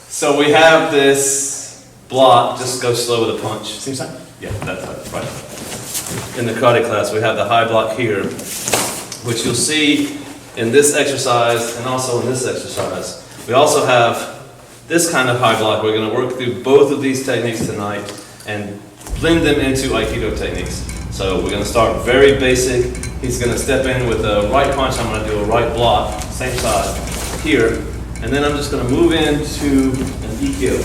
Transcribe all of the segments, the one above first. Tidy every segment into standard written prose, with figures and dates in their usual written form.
So we have this block, just go slow with a punch. Same side? Yeah, that's right. In the karate class, we have the high block here, which you'll see in this exercise and also in this exercise. We also have this kind of high block. We're going to work through both of these techniques tonight and blend them into Aikido techniques. So we're going to start very basic. He's going to step in with a right punch. I'm going to do a right block, same side here. And then I'm just going to move into an EQ.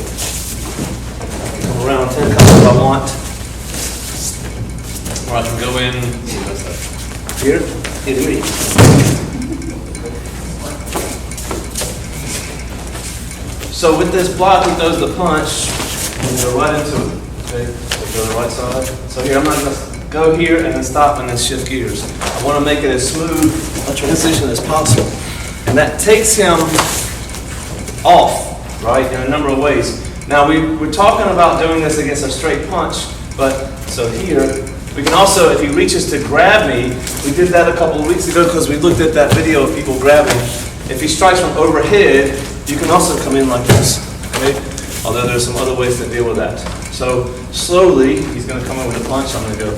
Come around 10 times if I want. Or I can go in here. Hit me. So with this block, he throws the punch and go right into it. Okay, so go to the right side. So here, I'm not going to go here and then stop and then shift gears. I want to make it as smooth a transition as possible. And that takes him off, right, in a number of ways. Now, we're talking about doing this against a straight punch, but so here, we can also, if he reaches to grab me, we did that a couple of weeks ago because we looked at that video of people grabbing. If he strikes from overhead, you can also come in like this, okay? Although there's some other ways to deal with that. So slowly, he's going to come in with a punch. I'm going to go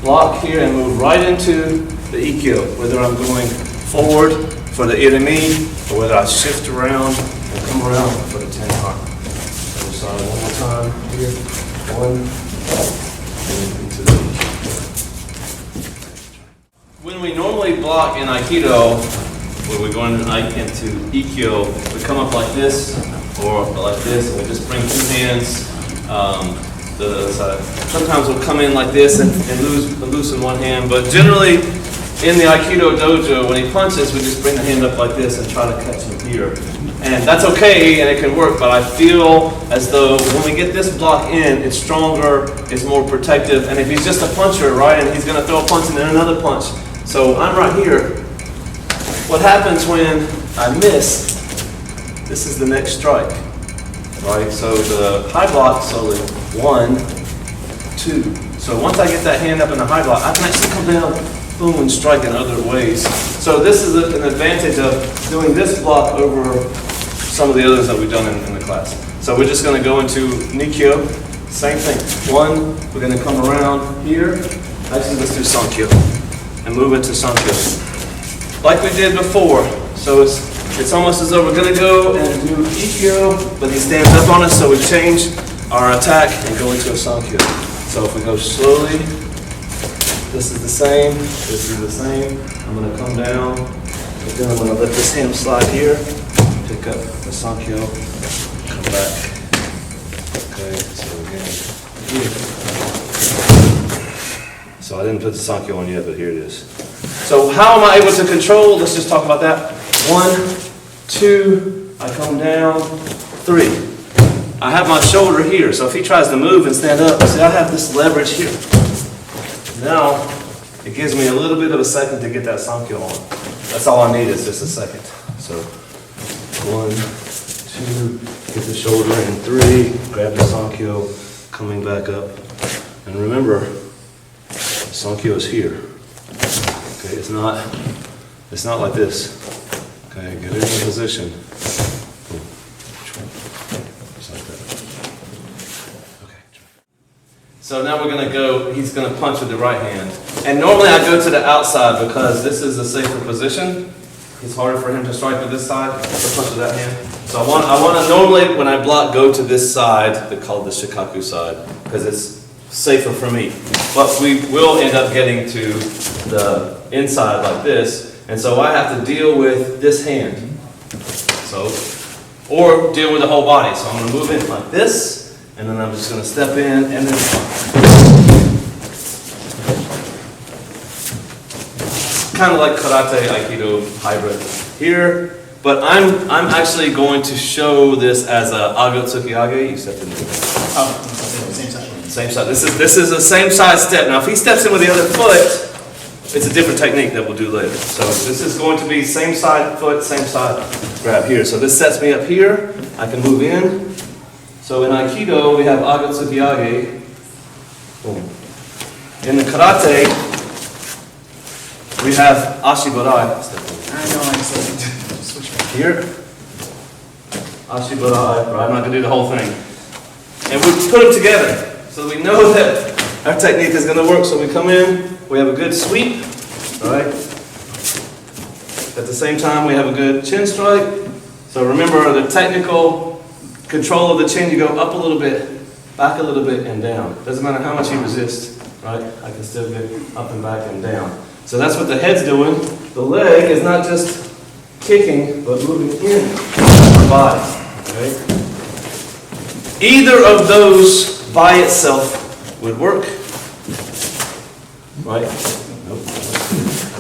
block here and move right into the EQ, whether I'm going forward for the irimi or whether I shift around and come around for the ten-har. Other side one more time here. One, and into the EQ. When we normally block in Aikido, when we're going into EQ, we come up like this or like this, and we just bring two hands. Sometimes we'll come in like this and loosen one hand, but generally in the Aikido dojo, when he punches, we just bring the hand up like this and try to catch him here. And that's okay, and it can work, but I feel as though when we get this block in, it's stronger, it's more protective, and if he's just a puncher, right, and he's going to throw a punch and then another punch. So I'm right here. What happens when I miss, this is the next strike, right? So the high block, slowly, 1, 2. So once I get that hand up in the high block, I can actually come down, boom, and strike in other ways. So this is an advantage of doing this block over some of the others that we've done in the class. So we're just going to go into Nikyo, same thing. 1, we're going to come around here. Actually, let's do Sankyo and move into Sankyo. Like we did before. So it's almost as though we're going to go and do Ikkyo, but he stands up on us, so we change our attack and go into a Sankyo. So if we go slowly, this is the same, this is the same. I'm going to come down, but then I'm going to let this hand slide here, pick up the Sankyo, come back. Okay, so again, here. So I didn't put the Sankyo on yet, but here it is. So how am I able to control? Let's just talk about that. 1, 2, I come down, 3. I have my shoulder here, so if he tries to move and stand up, see, I have this leverage here. Now, it gives me a little bit of a second to get that Sankyo on. That's all I need is just a second. So, 1, 2, get the shoulder in, 3, grab the Sankyo, coming back up. And remember, the Sankyo is here. Okay, it's not like this. Okay, get it in position. Boom. Just like that. Okay. So now we're going to go, he's going to punch with the right hand. And normally I go to the outside because this is a safer position. It's harder for him to strike with this side, to punch with that hand. So I want to normally, when I block, go to this side, they call it the shikaku side, because it's safer for me. But we will end up getting to the inside like this. And so I have to deal with this hand. So, or deal with the whole body. So I'm going to move in like this, and then I'm just going to step in and then kind of like karate, aikido hybrid here. But I'm actually going to show this as a ago tsuki-age. You stepped in there. Oh, same side. Same side. This is the same side step. Now if he steps in with the other foot, it's a different technique that we'll do later. So this is going to be same side foot, same side grab here. So this sets me up here. I can move in. So in Aikido, we have Ago Tsuki-age. Boom. In the Karate, we have Ashibarai. I know, I just switch back. Here. ashibarai, right? I'm not going to do the whole thing. And we put them together so we know that our technique is going to work. So we come in, we have a good sweep, right? At the same time, we have a good chin strike. So remember the technical control of the chin, you go up a little bit, back a little bit, and down. Doesn't matter how much you resist, right? I can still get up and back and down. So that's what the head's doing. The leg is not just kicking, but moving in the body, okay? Either of those by itself would work, right? Nope.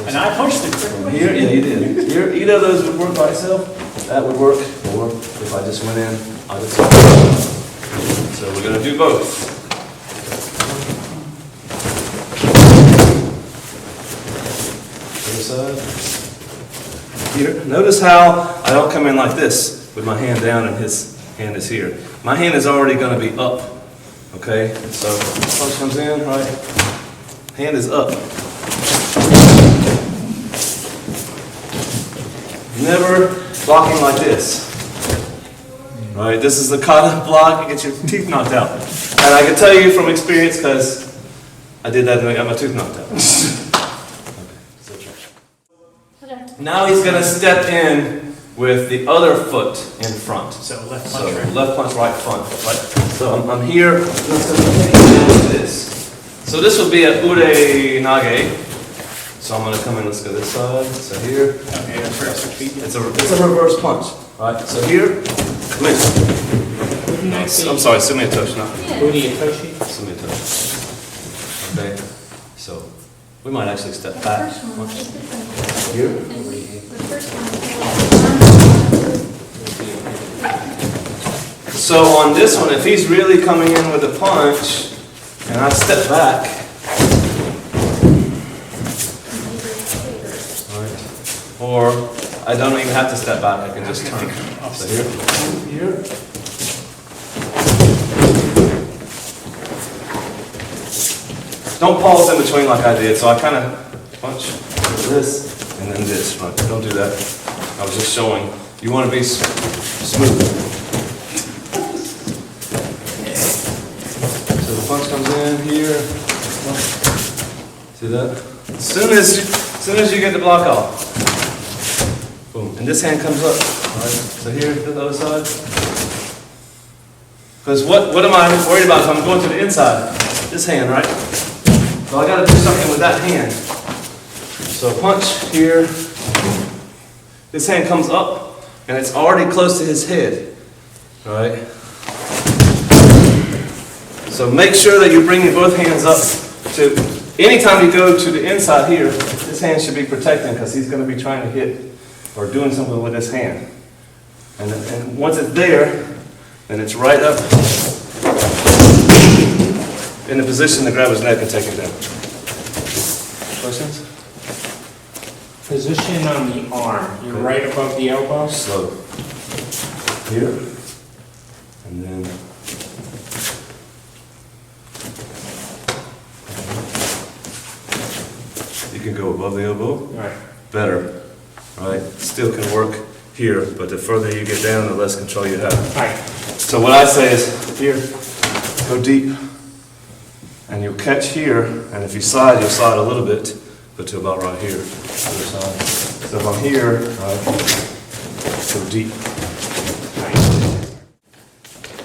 And I pushed it quickly. Here, yeah, you did. Here, either of those would work by itself. That would work. Or if I just went in, I would. So we're going to do both. Other side. Here. Notice how I don't come in like this with my hand down and his hand is here. My hand is already going to be up. Okay? So punch comes in, right? Hand is up. Never blocking like this. Right? This is the kata block, you get your teeth knocked out. And I can tell you from experience because I did that and I got my tooth knocked out. Okay. Now he's going to step in with the other foot in front. So left punch, right? Left punch, right front. Right? So I'm here, I'm just going to take this. So this will be a ure nage. So I'm going to come in, let's go this side, so here. Okay, that's right. It's a reverse punch, right? So here, come in. I'm sorry, suenaka-ha, not Uri-itoshi. suenaka-ha. Okay, so we might actually step back. Here. So on this one, if he's really coming in with a punch, and I step back, or I don't even have to step back, I can just turn. So here. Don't pause in between like I did, so I kind of punch this and then this. Right? Don't do that. I was just showing. You want to be smooth. So the punch comes in here. See that? As soon as you get the block off. Boom. And this hand comes up. All right. So here to the other side. Because what am I worried about if I'm going to the inside? This hand, right? So I got to do something with that hand. So punch here. This hand comes up, and it's already close to his head. All right. So make sure that you're bringing both hands up to. Anytime you go to the inside here, this hand should be protecting because he's going to be trying to hit or doing something with his hand. And once it's there, then it's right up in the position to grab his neck and take him down. Questions? Position on the arm. You're right above the elbow. Slow. Here. And then. You can go above the elbow. Right. Better. Right? Still can work here, but the further you get down, the less control you have. Right. So what I say is, here, go deep, and you'll catch here, and if you slide, you'll slide a little bit, but to about right here. Other side. So if I'm here, right, go deep.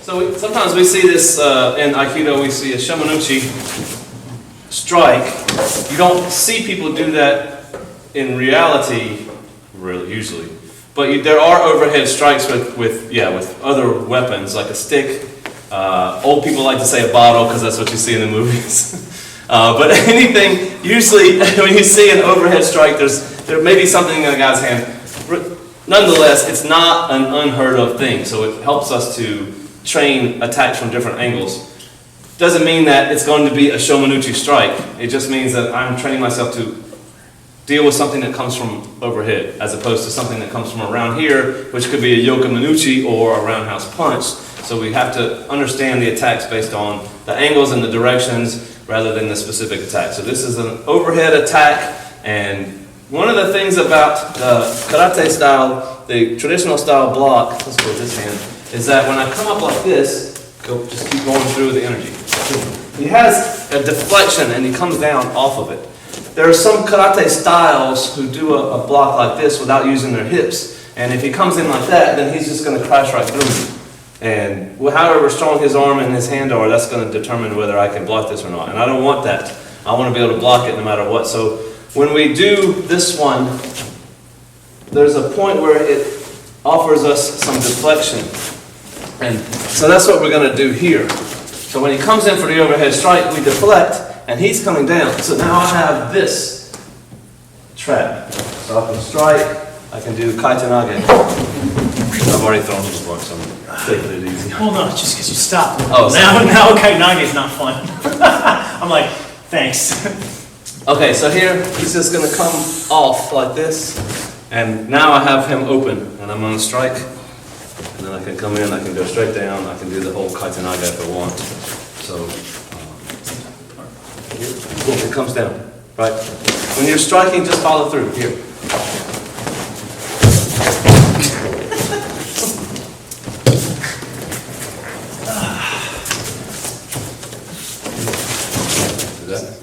So sometimes we see this in Aikido, we see a shomanuchi strike. You don't see people do that in reality, really, usually. But there are overhead strikes with other weapons, like a stick. Old people like to say a bottle because that's what you see in the movies. But anything, usually when you see an overhead strike, there may be something in a guy's hand. Nonetheless, it's not an unheard of thing. So it helps us to train attacks from different angles. Doesn't mean that it's going to be a shomanuchi strike. It just means that I'm training myself to deal with something that comes from overhead, as opposed to something that comes from around here, which could be a yoka manuchi or a roundhouse punch. So we have to understand the attacks based on the angles and the directions rather than the specific attack. So this is an overhead attack, and one of the things about the karate style, the traditional style block, let's go with this hand, is that when I come up like this, just keep going through the energy. He has a deflection and he comes down off of it. There are some karate styles who do a block like this without using their hips. And if he comes in like that, then he's just going to crash right through me. And however strong his arm and his hand are, that's going to determine whether I can block this or not. And I don't want that. I want to be able to block it no matter what. So when we do this one, there's a point where it offers us some deflection. And so that's what we're going to do here. So when he comes in for the overhead strike, we deflect, and he's coming down. So now I have this trap. So I can strike, I can do kaitenage. I've already thrown this before, so I'm taking it easy. Well, no, it's just because you stopped. Oh, now okay, 90 is not fun. I'm like, thanks. Okay, so here he's just going to come off like this, and now I have him open, and I'm going to strike, and then I can come in, I can go straight down, I can do the whole kaitenage if I want. So, boom, it comes down, right? When you're striking, just follow through, here.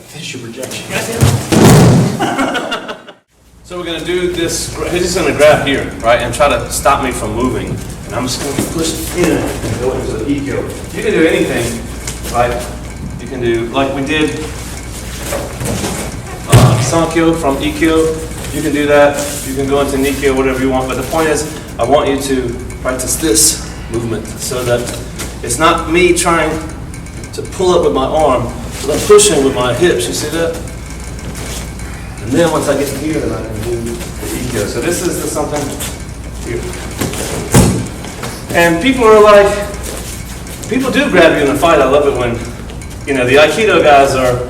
Finish your projection. So we're going to do this, he's just going to grab here, right, and try to stop me from moving. And I'm just going to push in and go into the Ikkyo. You can do anything, right? You can do, like we did, Sankyo from Ikkyo. You can do that. You can go into Nikkyo, whatever you want. But the point is, I want you to practice this movement so that it's not me trying to pull up with my arm, but I'm pushing with my hips. You see that? And then once I get here, then I can do the Ikkyo. So this is something here. And people are like, people do grab you in a fight. I love it when, you know, the Aikido guys are,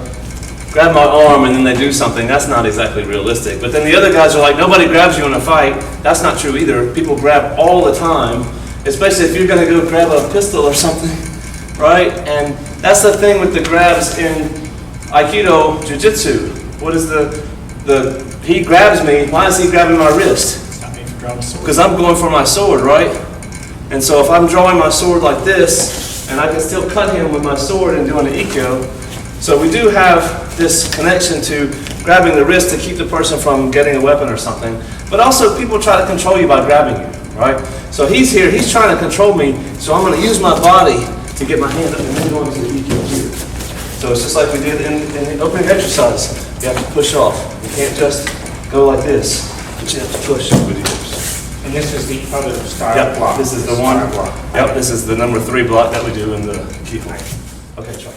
grab my arm and then they do something. That's not exactly realistic. But then the other guys are like, nobody grabs you in a fight. That's not true either. People grab all the time, especially if you're going to go grab a pistol or something, right? And that's the thing with the grabs in Aikido Jiu-Jitsu. What is he grabs me, why is he grabbing my wrist? Because I'm going for my sword, right? And so if I'm drawing my sword like this, and I can still cut him with my sword and doing the Ikkyo, so we do have this connection to grabbing the wrist to keep the person from getting a weapon or something. But also people try to control you by grabbing you, right? So he's here, he's trying to control me, so I'm going to use my body to get my hand up and then go into the Ikkyo here. So it's just like we did in the opening exercise. You have to push off. You can't just go like this, but you have to push with your hips. And this is the other style Yep, block. this is the one block. Yep, this is the number 3 block that we do in the key. Okay, try.